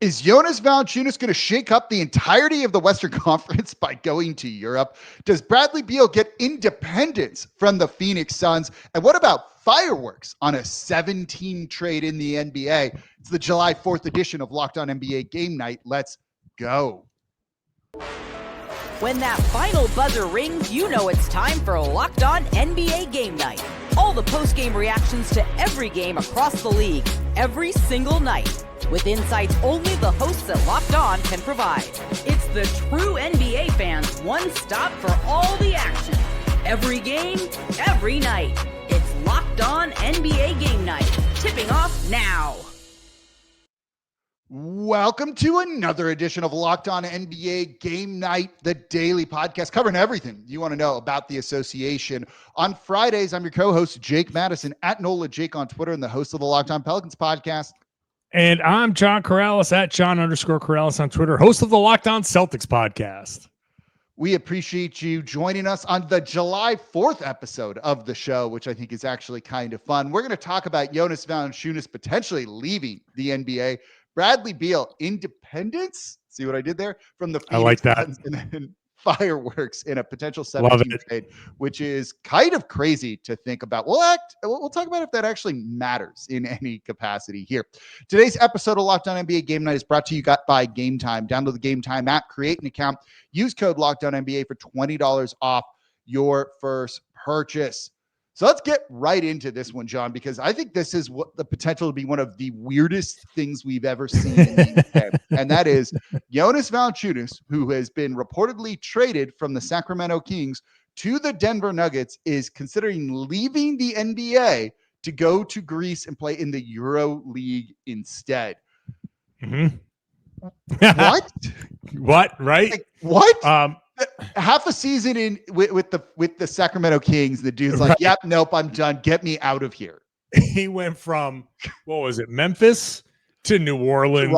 Is Jonas Valanciunas going to shake up the entirety of the Western Conference by going to Europe? Does Bradley Beal get independence from the Phoenix Suns? And what about fireworks on a 7-team trade in the NBA? It's the July 4th edition of Locked On NBA Game Night. Let's go. When that final buzzer rings, you know it's time for Locked On NBA Game Night. All the post-game reactions to every game across the league, every single night, with insights only the hosts at Locked On can provide. It's the true NBA fans' one stop for all the action. Every game, every night. It's Locked On NBA Game Night. Tipping off now. Welcome to another edition of Locked On NBA Game Night, the daily podcast covering everything you want to know about the association. On Fridays, I'm your co-host, Jake Madison, at NOLA Jake on Twitter, and the host of the Locked On Pelicans podcast. And I'm John Karalis, at John_Karalis on Twitter, host of the Locked On Celtics podcast. We appreciate you joining us on the July 4th episode of the show, which I think is actually kind of fun. We're going to talk about Jonas Valanciunas potentially leaving the NBA. Bradley Beal, independence. See what I did there? From the Phoenix I like that. Suns, and then fireworks in a potential 7-team trade, which is kind of crazy to think about. We'll talk about if that actually matters in any capacity here. Today's episode of Locked On NBA Game Night is brought to you by Game Time. Download the Game Time app, create an account, use code Locked On NBA for $20 off your first purchase. So let's get right into this one, John, because I think this is what the potential to be one of the weirdest things we've ever seen in the NBA. And that is Jonas Valanciunas, who has been reportedly traded from the Sacramento Kings to the Denver Nuggets, is considering leaving the NBA to go to Greece and play in the Euro League instead. Mm-hmm. What? What? Right? Like, what? Half a season in with the Sacramento Kings, the dude's like, "Yep, nope, I'm done. Get me out of here." He went from, what was it, Memphis to New Orleans,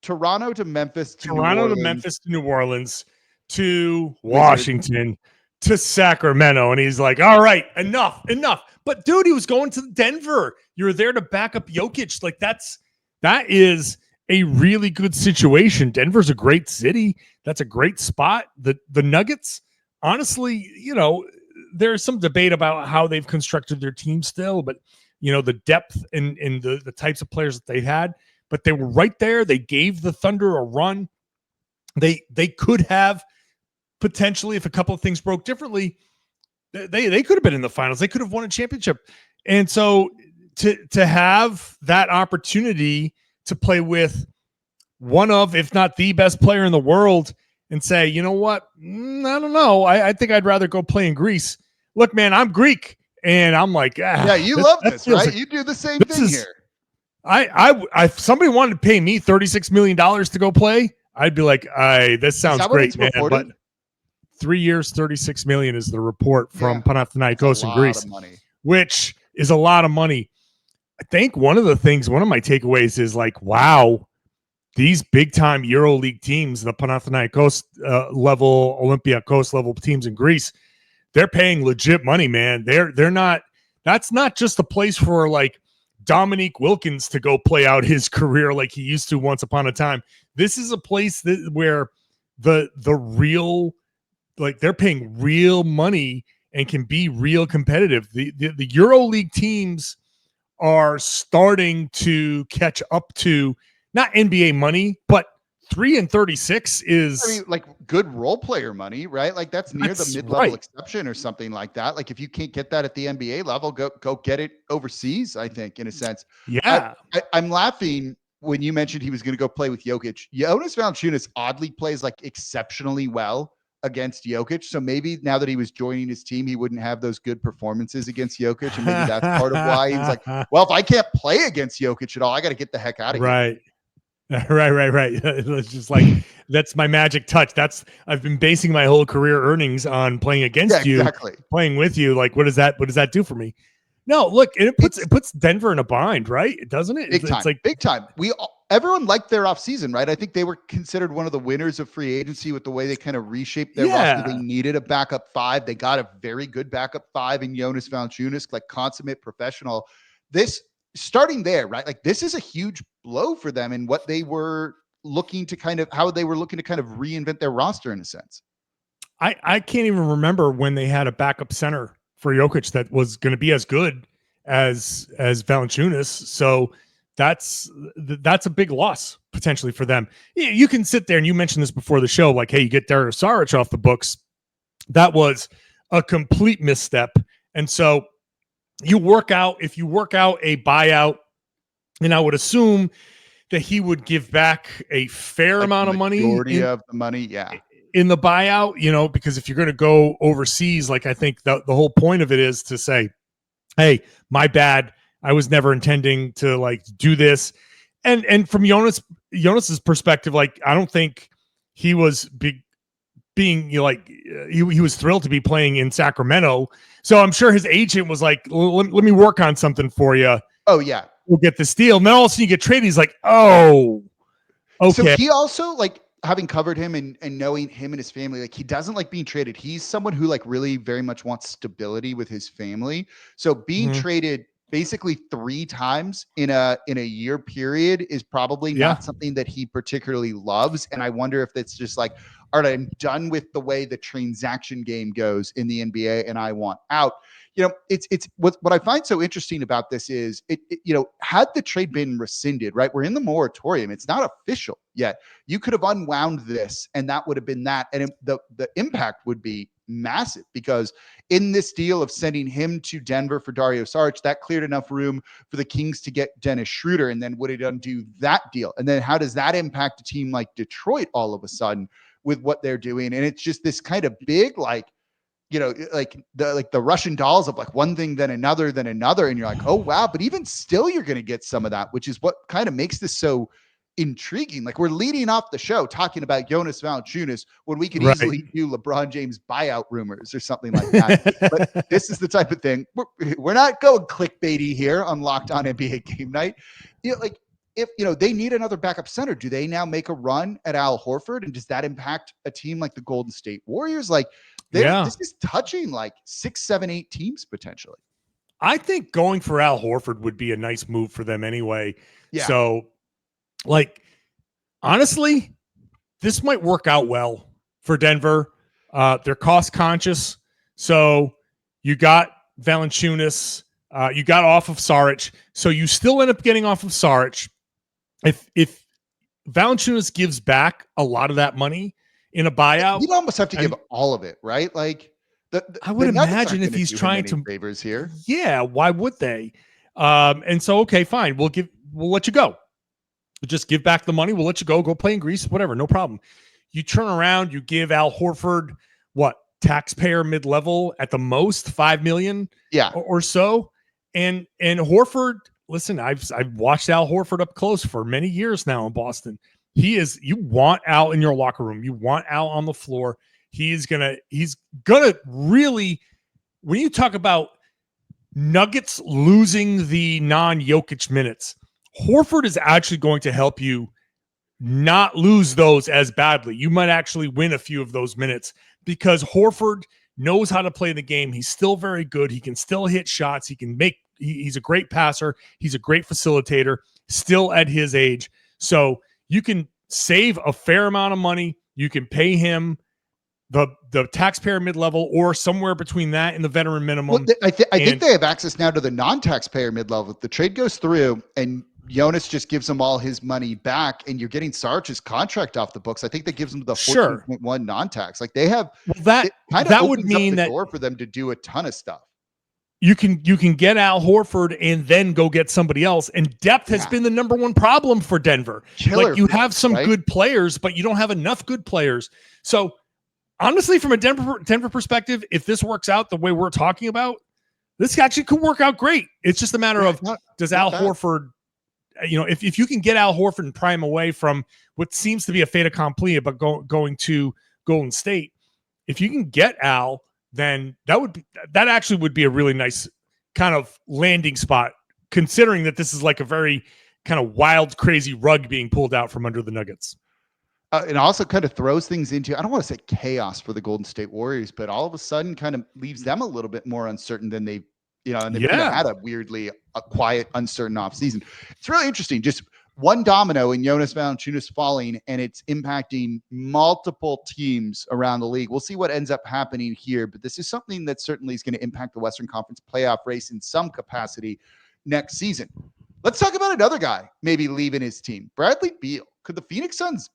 Toronto to Memphis, to Memphis to New Orleans to Washington to Sacramento, and he's like, "All right, enough." But dude, he was going to Denver. You were there to back up Jokic. Like that is a really good situation. Denver's a great city. That's a great spot. The Nuggets, honestly, there's some debate about how they've constructed their team still, but the depth and the types of players that they had, but they were right there. They gave the Thunder a run. They could have potentially, if a couple of things broke differently, they could have been in the finals. They could have won a championship. And so to have that opportunity to play with one of, if not the best player in the world, and say, you know what? I don't know. I think I'd rather go play in Greece. Look, man, I'm Greek, and I'm like, yeah, you love this, right? You do the same thing here. If somebody wanted to pay me $36 million to go play, I'd be like, this sounds great, man. But 3 years, $36 million is the report from Panathinaikos in Greece, which is a lot of money. I think one of my takeaways is like, wow, these big-time EuroLeague teams, the Panathinaikos level, Olympiakos level teams in Greece, they're paying legit money, man. They're not. That's not just a place for like Dominique Wilkins to go play out his career like he used to once upon a time. This is a place where the real, like, they're paying real money and can be real competitive. The EuroLeague teams are starting to catch up to not NBA money, but 3 and 36 is like good role player money, right? Like that's near the mid-level exception or something like that. Like if you can't get that at the NBA level, go get it overseas, I think, in a sense. Yeah. I'm laughing when you mentioned he was going to go play with Jokic. Jonas Valanciunas oddly plays like exceptionally well against Jokic. So maybe now that he was joining his team, he wouldn't have those good performances against Jokic. And maybe that's part of why he was like, well, if I can't play against Jokic at all, I got to get the heck out of here. Right. It's just like, that's my magic touch. I've been basing my whole career earnings on playing against you, playing with you. Like, what does that do for me? No, look, it puts Denver in a bind, right? Doesn't it? It's like big time. Everyone liked their offseason, right? I think they were considered one of the winners of free agency with the way they kind of reshaped their roster. They needed a backup five. They got a very good backup five in Jonas Valanciunas, like consummate professional. This starting there, right? Like this is a huge blow for them and what they were looking to kind of reinvent their roster in a sense. I can't even remember when they had a backup center for Jokic that was going to be as good as Valanciunas. So that's a big loss potentially for them. You can sit there and you mentioned this before the show, like, hey, you get Dario Saric off the books. That was a complete misstep. And so if you work out a buyout, and I would assume that he would give back a fair amount of money. Majority of the money, yeah. In the buyout, because if you're going to go overseas, like I think the whole point of it is to say, hey, my bad. I was never intending to like do this. And from Jonas's perspective, like, I don't think he was being he was thrilled to be playing in Sacramento. So I'm sure his agent was like, let me work on something for you. Oh yeah. We'll get this deal. And then all of a sudden you get traded. He's like, oh, okay. So he also, like, having covered him and knowing him and his family, like, he doesn't like being traded. He's someone who like really very much wants stability with his family. So being traded basically 3 times in a year period is probably not something that he particularly loves. And I wonder if it's just like, all right, I'm done with the way the transaction game goes in the NBA and I want out. It's what I find so interesting about this is had the trade been rescinded, right? We're in the moratorium. It's not official yet. You could have unwound this and that would have been that. And the impact would be massive, because in this deal of sending him to Denver for Dario Saric, that cleared enough room for the Kings to get Dennis Schroeder. And then would it undo that deal? And then how does that impact a team like Detroit all of a sudden with what they're doing? And it's just this kind of big, like the Russian dolls of like one thing, then another. And you're like, oh, wow. But even still, you're going to get some of that, which is what kind of makes this so intriguing. Like, we're leading off the show talking about Jonas Valanciunas when we could easily do LeBron James buyout rumors or something like that. But this is the type of thing. We're not going clickbaity here on Locked On NBA Game Night. If they need another backup center, do they now make a run at Al Horford? And does that impact a team like the Golden State Warriors? Like, this is touching like 6, 7, 8 teams potentially. I think going for Al Horford would be a nice move for them anyway. Yeah. So, like, honestly, this might work out well for Denver. They're cost conscious. So you got Valanciunas, you got off of Saric. So you still end up getting off of Saric. If Valanciunas gives back a lot of that money in a buyout, you'd almost have to give all of it, right? Like, I would imagine if he's trying to favors here. Yeah, why would they? And so, okay, fine. We'll let you go. We'll just give back the money. We'll let you go play in Greece, whatever, no problem. You turn around, you give Al Horford what, taxpayer mid-level at the most, $5 million or so. And Horford, listen, I've watched Al Horford up close for many years now in Boston. You want Al in your locker room. You want Al on the floor. He's gonna really, when you talk about Nuggets losing the non-Jokic minutes, Horford is actually going to help you not lose those as badly. You might actually win a few of those minutes because Horford knows how to play the game. He's still very good. He can still hit shots. He's a great passer. He's a great facilitator still at his age. So you can save a fair amount of money. You can pay him the taxpayer mid-level or somewhere between that and the veteran minimum. Well, I think they have access now to the non-taxpayer mid-level. If the trade goes through and Jonas just gives them all his money back and you're getting Saric's contract off the books, I think that gives them the 14.1 non-tax. Like, they have that would mean that door for them to do a ton of stuff. You can get Al Horford and then go get somebody else. And depth has been the number one problem for Denver. Like, you have some good players, but you don't have enough good players. So honestly, from a Denver perspective, if this works out the way we're talking about, this actually could work out great. It's just a matter of, does Al Horford, if you can get Al Horford and pry him away from what seems to be a fait accompli about going to Golden State, if you can get Al, then that actually would be a really nice kind of landing spot, considering that this is like a very kind of wild, crazy rug being pulled out from under the Nuggets. It also kind of throws things into, I don't want to say chaos for the Golden State Warriors, but all of a sudden kind of leaves them a little bit more uncertain than they've kind of had a quiet, uncertain offseason. It's really interesting. Just one domino in Jonas Valanciunas falling, and it's impacting multiple teams around the league. We'll see what ends up happening here, but this is something that certainly is going to impact the Western Conference playoff race in some capacity next season. Let's talk about another guy maybe leaving his team, Bradley Beal. Could the Phoenix Suns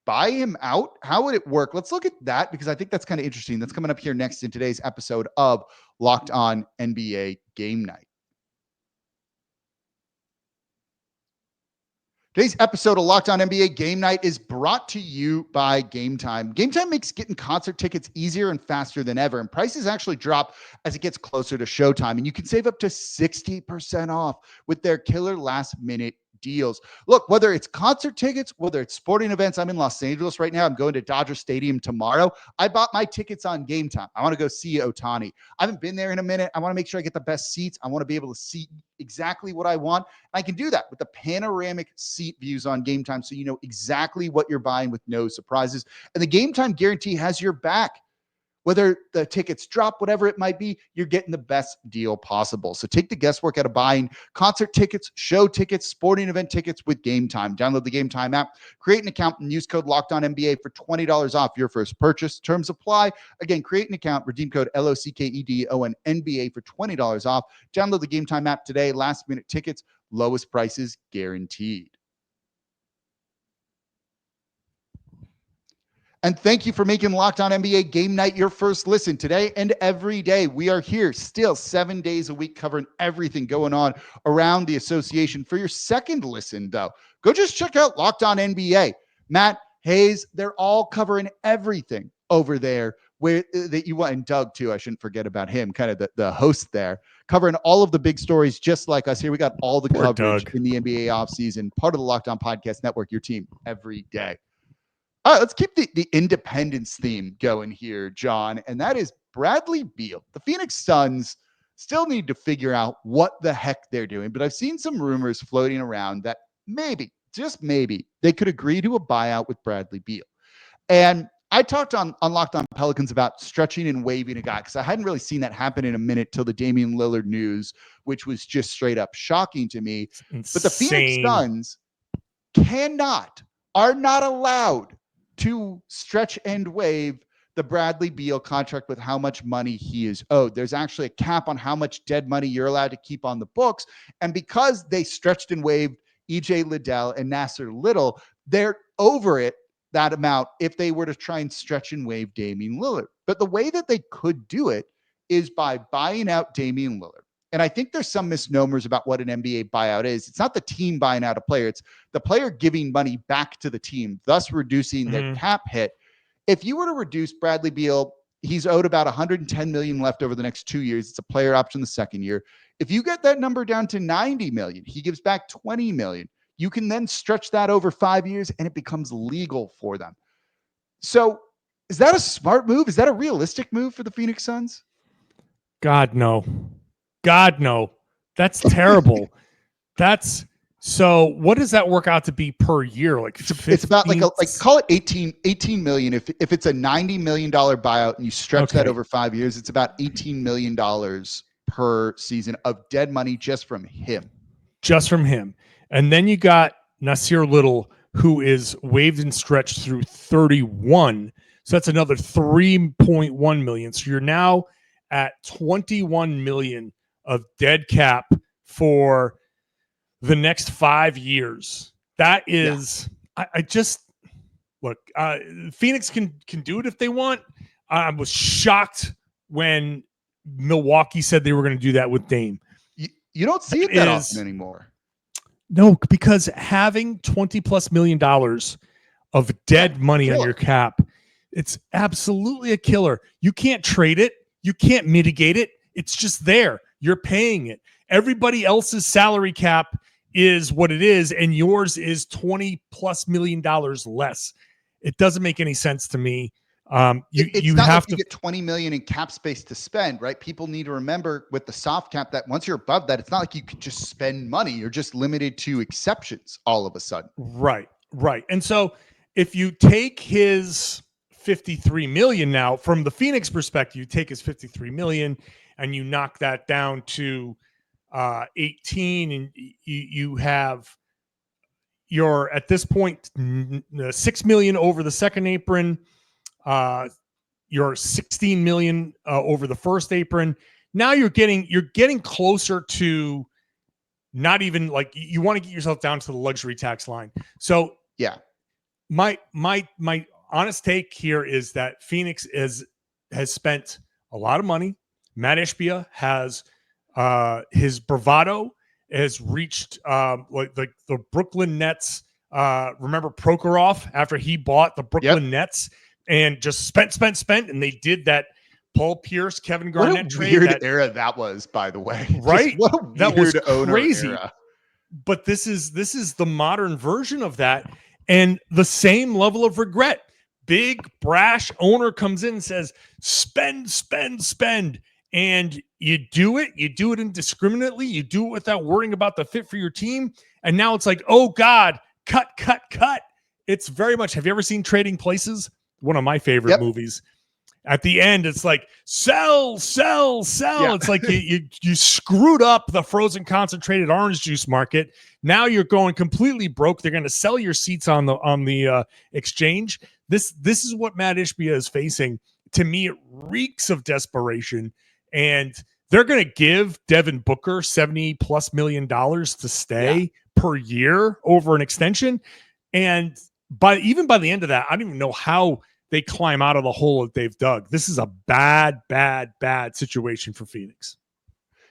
buy him out? How would it work? Let's look at that because I think that's kind of interesting. That's coming up here next in today's episode of Locked On NBA Game Night. Today's episode of Locked On NBA Game Night is brought to you by Game Time. Game Time makes getting concert tickets easier and faster than ever, and prices actually drop as it gets closer to showtime, and you can save up to 60% off with their killer last-minute deals. Look, whether it's concert tickets, whether it's sporting events, I'm in Los Angeles right now. I'm going to Dodger Stadium tomorrow. I bought my tickets on Game Time. I want to go see Ohtani. I haven't been there in a minute. I want to make sure I get the best seats. I want to be able to see exactly what I want. I can do that with the panoramic seat views on Game Time, so you know exactly what you're buying with no surprises. And the Game Time guarantee has your back. Whether the tickets drop, whatever it might be, you're getting the best deal possible. So take the guesswork out of buying concert tickets, show tickets, sporting event tickets with Game Time. Download the Game Time app, create an account, and use code LOCKEDONNBA for $20 off your first purchase. Terms apply. Again, create an account, redeem code LOCKEDONNBA for $20 off. Download the Game Time app today. Last minute tickets, lowest prices guaranteed. And thank you for making Locked On NBA Game Night your first listen today and every day. We are here still 7 days a week covering everything going on around the association. For your second listen, though, go just check out Locked On NBA. Matt, Hayes, they're all covering everything over there where that you want. And Doug, too, I shouldn't forget about him, kind of the host there, covering all of the big stories just like us here. We got all the coverage in the NBA offseason, part of the Locked On Podcast Network, your team every day. All right, let's keep the independence theme going here, John, and that is Bradley Beal. The Phoenix Suns still need to figure out what the heck they're doing, but I've seen some rumors floating around that maybe, just maybe, they could agree to a buyout with Bradley Beal. And I talked on Locked On Pelicans about stretching and waiving a guy because I hadn't really seen that happen in a minute till the Damian Lillard news, which was just straight up shocking to me. But the Phoenix Suns are not allowed to stretch and waive the Bradley Beal contract with how much money he is owed. There's actually a cap on how much dead money you're allowed to keep on the books. And because they stretched and waived EJ Liddell and Nasser Little, they're over it, that amount, if they were to try and stretch and waive Damian Lillard. But the way that they could do it is by buying out Damian Lillard. And I think there's some misnomers about what an NBA buyout is. It's not the team buying out a player. It's the player giving money back to the team, thus reducing their cap hit. If you were to reduce Bradley Beal, he's owed about $110 million left over the next 2 years. It's a player option the second year. If you get that number down to $90 million, he gives back $20 million. You can then stretch that over 5 years and it becomes legal for them. So is that a smart move? Is that a realistic move for the Phoenix Suns? God, no. That's terrible. So what does that work out to be per year? Like it's about like call it 18 million. If it's a $90 million buyout and you stretch that over 5 years, it's about $18 million per season of dead money just from him. And then you got Nasir Little, who is waived and stretched through 31. So that's another 3.1 million. So you're now at 21 million of dead cap for the next 5 years. That is, I just look. Phoenix can do it if they want. I was shocked when Milwaukee said they were going to do that with Dame. You don't see it that often anymore. No, because having $20+ million of dead money on your cap, it's absolutely a killer. You can't trade it. You can't mitigate it. It's just there. You're paying it. Everybody else's salary cap is what it is, and yours is $20+ million less. It doesn't make any sense to me. You have to get $20 million in cap space to spend, right? People need to remember with the soft cap that once you're above that, it's not like you can just spend money. You're just limited to exceptions all of a sudden. Right. And so if you take his $53 million now from the Phoenix perspective, you take his $53 million and you knock that down to 18, and you have you're at this point $6 million over the second apron. You're $16 million over the first apron. Now you're getting closer to not even like you want to get yourself down to the luxury tax line. So yeah, my honest take here is that Phoenix has spent a lot of money. Matt Ishbia has his bravado has reached like the Brooklyn Nets. Remember Prokhorov after he bought the Brooklyn Nets and just spent, and they did that Paul Pierce, Kevin Garnett what a trade. Weird era that was, by the way. Right? Just what a weird that was crazy. Era. But this is the modern version of that, and the same level of regret. Big brash owner comes in and says, spend, and you do it indiscriminately. You do it without worrying about the fit for your team. And now it's like, oh God, cut. It's very much, have you ever seen Trading Places? One of my favorite movies. At the end, it's like, sell. Yeah. It's like you screwed up the frozen concentrated orange juice market. Now you're going completely broke. They're going to sell your seats on the exchange. This is what Matt Ishbia is facing. To me, it reeks of desperation. And they're going to give Devin Booker $70+ million to stay per year over an extension. And even by the end of that, I don't even know how they climb out of the hole that they've dug. This is a bad situation for Phoenix.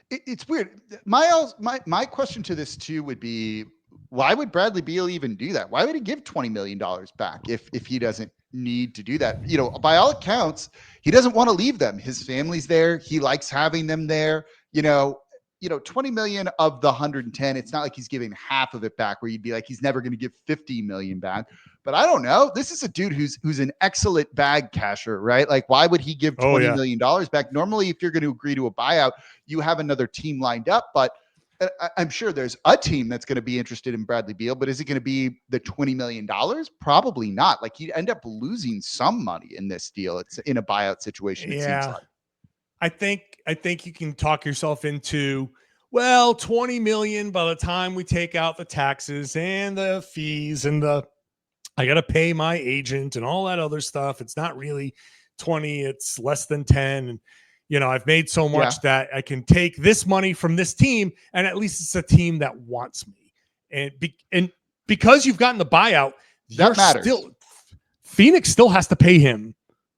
It's weird. My question to this too would be, why would Bradley Beal even do that? Why would he give $20 million back if he doesn't need to do that? You know, by all accounts, he doesn't want to leave them. His family's there. He likes having them there. You know, 20 million of the 110, it's not like he's giving half of it back where you'd be like, he's never going to give 50 million back. But I don't know. This is a dude who's an excellent bag casher, right? Like, why would he give $20 million back? Normally, if you're going to agree to a buyout, you have another team lined up, but I'm sure there's a team that's going to be interested in Bradley Beal, but is it going to be the $20 million? Probably not. Like, he'd end up losing some money in this deal. It's in a buyout situation. It seems like. I think you can talk yourself into, well, 20 million by the time we take out the taxes and the fees and I got to pay my agent and all that other stuff. It's not really 20, it's less than 10. And, I've made so much that I can take this money from this team, and at least it's a team that wants me. And because you've gotten the buyout, that matters. Phoenix still has to pay him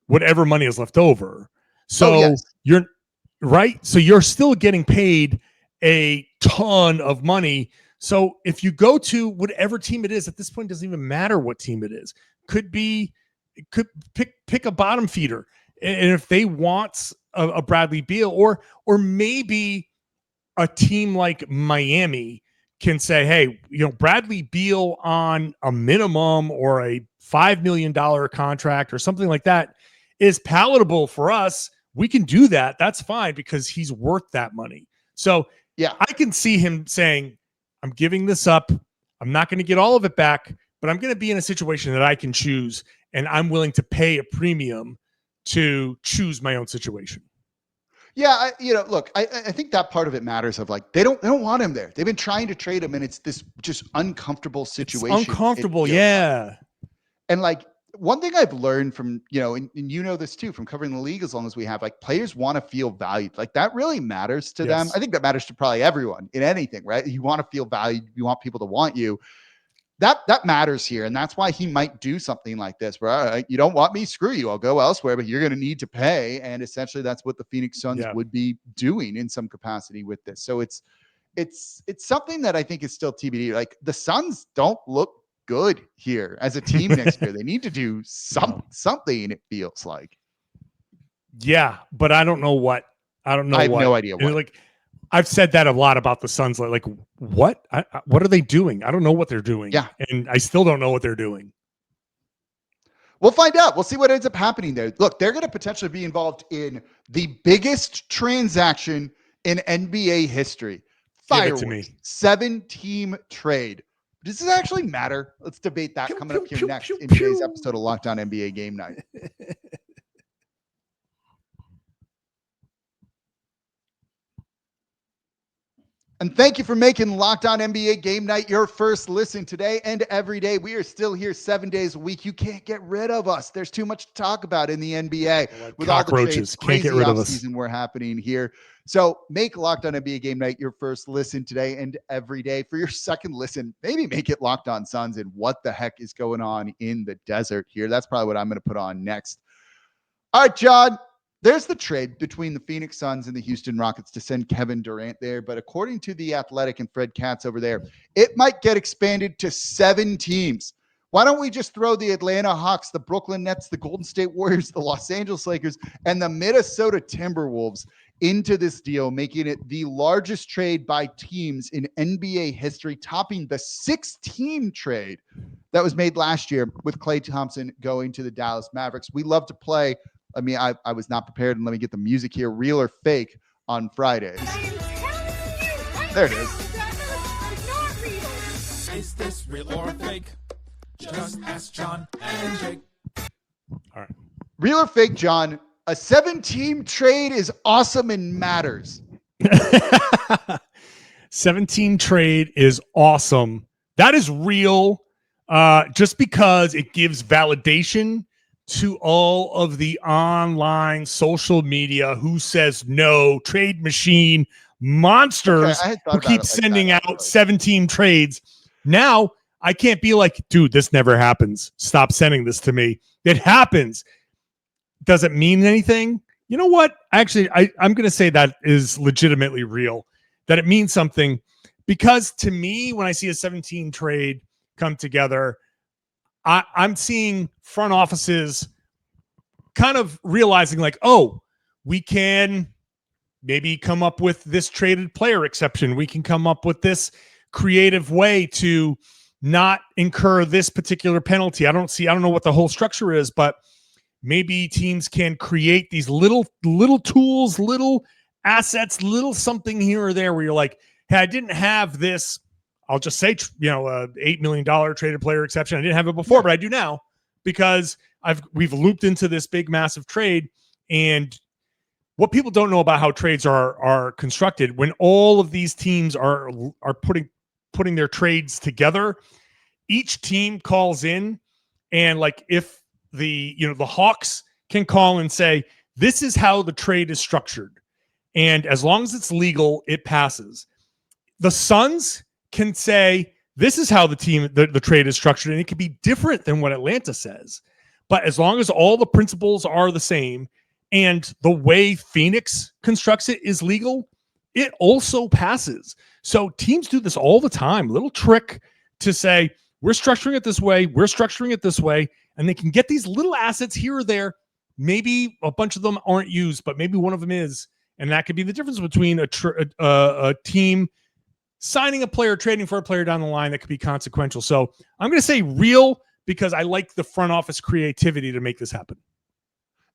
whatever money is left over. So you're right. So you're still getting paid a ton of money. So if you go to whatever team it is at this point, it doesn't even matter what team it is. Could pick a bottom feeder. And if they want a Bradley Beal or maybe a team like Miami can say, hey, Bradley Beal on a minimum or a $5 million contract or something like that is palatable for us. We can do that. That's fine because he's worth that money. So I can see him saying, I'm giving this up. I'm not going to get all of it back, but I'm going to be in a situation that I can choose, and I'm willing to pay a premium to choose my own situation. Yeah, look, I think that part of it matters. Of like, they don't want him there. They've been trying to trade him, and it's this just uncomfortable situation. It's uncomfortable, yeah. And like, one thing I've learned from, and this too, from covering the league as long as we have, like, players want to feel valued. Like, that really matters to them. I think that matters to probably everyone in anything, right? You want to feel valued. You want people to want you. That matters here. And that's why he might do something like this, where, all right, you don't want me, screw you. I'll go elsewhere, but you're going to need to pay. And essentially that's what the Phoenix Suns would be doing in some capacity with this. So it's something that I think is still TBD. Like, the Suns don't look good here as a team next year. They need to do something, it feels like. Yeah, but I don't know what. I have no idea what. Like, I've said that a lot about the Suns. Like what? What are they doing? I don't know what they're doing. Yeah. And I still don't know what they're doing. We'll find out. We'll see what ends up happening there. Look, they're going to potentially be involved in the biggest transaction in NBA history. Fireworks, 7-team trade. Does this actually matter? Let's debate that coming up here next in today's episode of Locked On NBA Game Night. And thank you for making Locked On NBA Game Night your first listen today and every day. We are still here 7 days a week. You can't get rid of us. There's too much to talk about in the NBA Like with all the cockroaches. trades, Can't get crazy rid of us. offseason we're happening here. So make Locked On NBA Game Night your first listen today and every day. For your second listen, maybe make it Locked On Suns and what the heck is going on in the desert here. That's probably what I'm going to put on next. All right, John. There's the trade between the Phoenix Suns and the Houston Rockets to send Kevin Durant there. But according to The Athletic and Fred Katz over there, it might get expanded to 7 teams. Why don't we just throw the Atlanta Hawks, the Brooklyn Nets, the Golden State Warriors, the Los Angeles Lakers, and the Minnesota Timberwolves into this deal, making it the largest trade by teams in NBA history, topping the 6-team trade that was made last year with Klay Thompson going to the Dallas Mavericks. We love to play. I mean, I was not prepared, and let me get the music here. Real or fake on Fridays. There it is. Is this real or fake? Just ask John and Jake. All right. Real or fake, John? A 7-team trade is awesome and matters. 17 trade is awesome. That is real. Just because it gives validation to all of the online social media who says no, trade machine monsters who keep sending out 17 trades. Now I can't be like, dude, this never happens. Stop sending this to me. It happens. Does it mean anything? You know what? Actually, I'm going to say that is legitimately real, that it means something, because to me, when I see a 17 trade come together, I'm seeing front offices kind of realizing like, oh, we can maybe come up with this traded player exception. We can come up with this creative way to not incur this particular penalty. I don't know what the whole structure is, but maybe teams can create these little tools, little assets, little something here or there where you're like, hey, I didn't have this. I'll just say, $8 million traded player exception. I didn't have it before, but I do now because we've looped into this big, massive trade. And what people don't know about how trades are constructed, when all of these teams are putting their trades together, each team calls in, and like if the Hawks can call and say, this is how the trade is structured, and as long as it's legal, it passes. The Suns can say, this is how the trade is structured, and it can be different than what Atlanta says. But as long as all the principles are the same and the way Phoenix constructs it is legal, it also passes. So teams do this all the time. Little trick to say, we're structuring it this way, we're structuring it this way, and they can get these little assets here or there. Maybe a bunch of them aren't used, but maybe one of them is. And that could be the difference between a team signing a player, trading for a player down the line that could be consequential. So I'm going to say real, because I like the front office creativity to make this happen.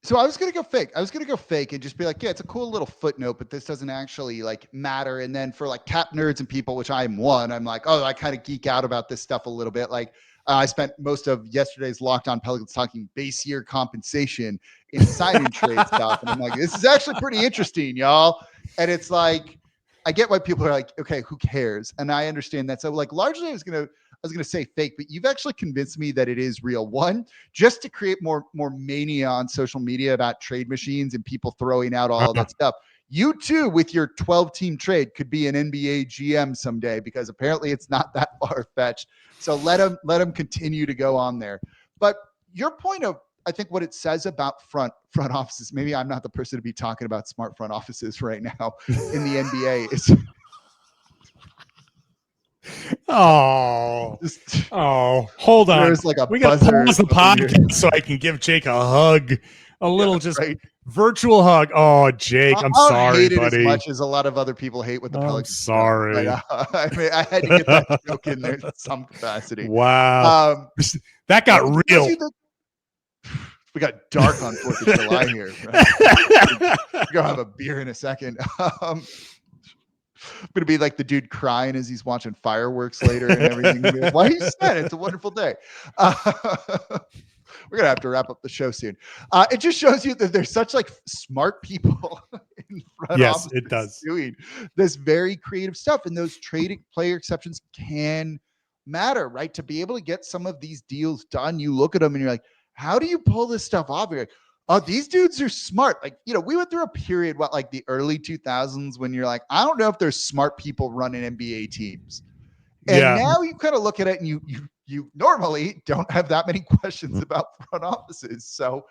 So I was going to go fake. I was going to go fake and just be like, yeah, it's a cool little footnote, but this doesn't actually like matter. And then for like cap nerds and people, which I'm one, I'm like, oh, I kind of geek out about this stuff a little bit. Like I spent most of yesterday's Locked On Pelicans talking base year compensation in sign and trade stuff. And I'm like, this is actually pretty interesting, y'all. And it's like, I get why people are like, okay, who cares? And I understand that. So like largely I was going to say fake, but you've actually convinced me that it is real. One, just to create more mania on social media about trade machines and people throwing out all of that stuff. You too, with your 12-team trade, could be an NBA GM someday, because apparently it's not that far-fetched. So let them continue to go on there. But your point of, I think what it says about front offices, maybe I'm not the person to be talking about smart front offices right now in the NBA. Is hold on. There's like we got to pause the podcast so I can give Jake a hug, a little virtual hug. Oh, Jake, I'm sorry, hate it buddy. As much as a lot of other people hate what the Pelicans. I'm sorry. I mean, I had to get that joke in there in some capacity. Wow, that got real. We got dark on 4th of July here. Right? We're gonna have a beer in a second. I'm gonna be like the dude crying as he's watching fireworks later and everything. Like, why are you sad? It's a wonderful day. We're going to have to wrap up the show soon. It just shows you that there's such like smart people in front Yes, office it does. doing this very creative stuff. And those trading player exceptions can matter, right? To be able to get some of these deals done, you look at them and you're like, how do you pull this stuff off? You're like, oh, these dudes are smart. Like, we went through a period, like the early 2000s when you're like, I don't know if there's smart people running NBA teams. And now you kind of look at it and you normally don't have that many questions about front offices. So,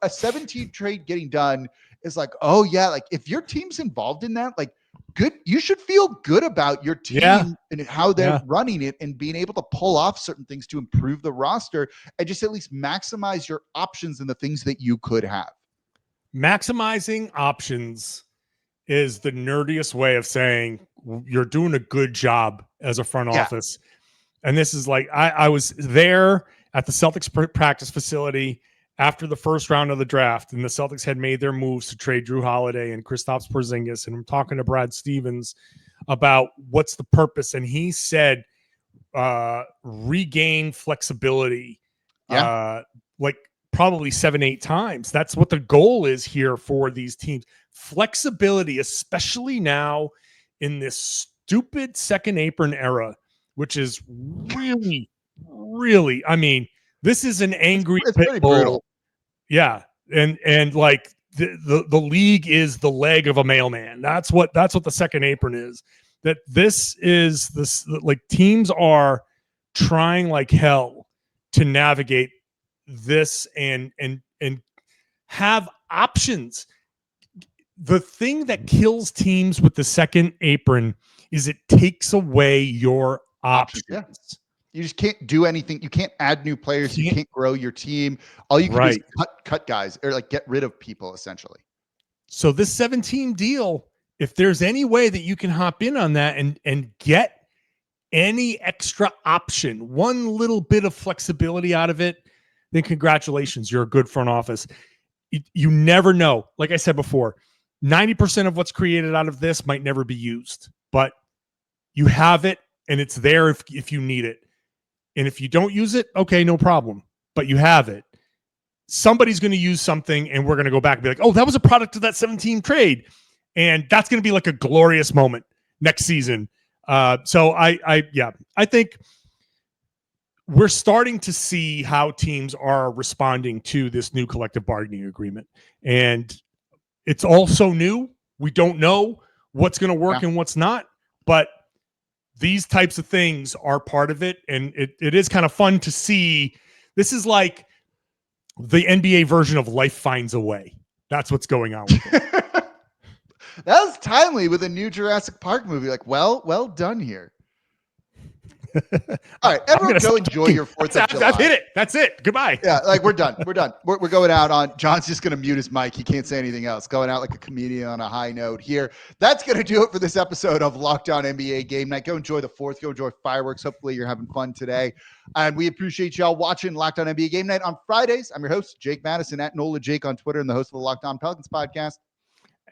a 17 trade getting done is like, oh yeah, like if your team's involved in that, like good, you should feel good about your team and how they're running it and being able to pull off certain things to improve the roster and just at least maximize your options and the things that you could have. Maximizing options is the nerdiest way of saying you're doing a good job as a front office. And this is like, I was there at the Celtics practice facility after the first round of the draft, and the Celtics had made their moves to trade Drew Holiday and Kristaps Porzingis. And I'm talking to Brad Stevens about what's the purpose. And he said, regain flexibility, like probably 7-8 times. That's what the goal is here for these teams. Flexibility, especially now in this stupid second apron era, which is really, really, I mean, this is an angry it's pretty brutal. Yeah. And like the league is the leg of a mailman. That's what the second apron is. That this is this, like, teams are trying like hell to navigate this and have options. The thing that kills teams with the second apron is it takes away your options. Yeah. You just can't do anything. You can't add new players. You can't grow your team. All you can do is cut guys or like get rid of people essentially. So this 7-team deal, if there's any way that you can hop in on that and get any extra option, one little bit of flexibility out of it, then congratulations, you're a good front office. You never know. Like I said before, 90% of what's created out of this might never be used, but you have it and it's there if you need it. And if you don't use it, okay, no problem, but you have it. Somebody's going to use something and we're going to go back and be like, oh, that was a product of that 7-team trade. And that's going to be like a glorious moment next season. So I think we're starting to see how teams are responding to this new collective bargaining agreement. And it's all so new. We don't know what's going to work and what's not, but these types of things are part of it. And it is kind of fun to see. This is like the NBA version of Life Finds a Way. That's what's going on with it. That was timely with a new Jurassic Park movie. Like, well done here. All right, everyone go enjoy your 4th of July. I've hit it. That's it. Goodbye. Yeah, like we're done. We're done. We're going out on, John's just going to mute his mic. He can't say anything else. Going out like a comedian on a high note here. That's going to do it for this episode of Locked On NBA Game Night. Go enjoy the 4th. Go enjoy fireworks. Hopefully you're having fun today. And we appreciate y'all watching Locked On NBA Game Night on Fridays. I'm your host, Jake Madison, at Nola Jake on Twitter, and the host of the Locked On Pelicans podcast.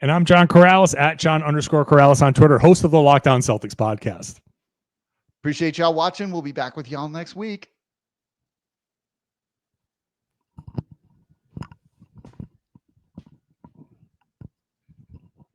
And I'm John Karalis, at John_Karalis on Twitter, host of the Locked On Celtics podcast. Appreciate y'all watching. We'll be back with y'all next week.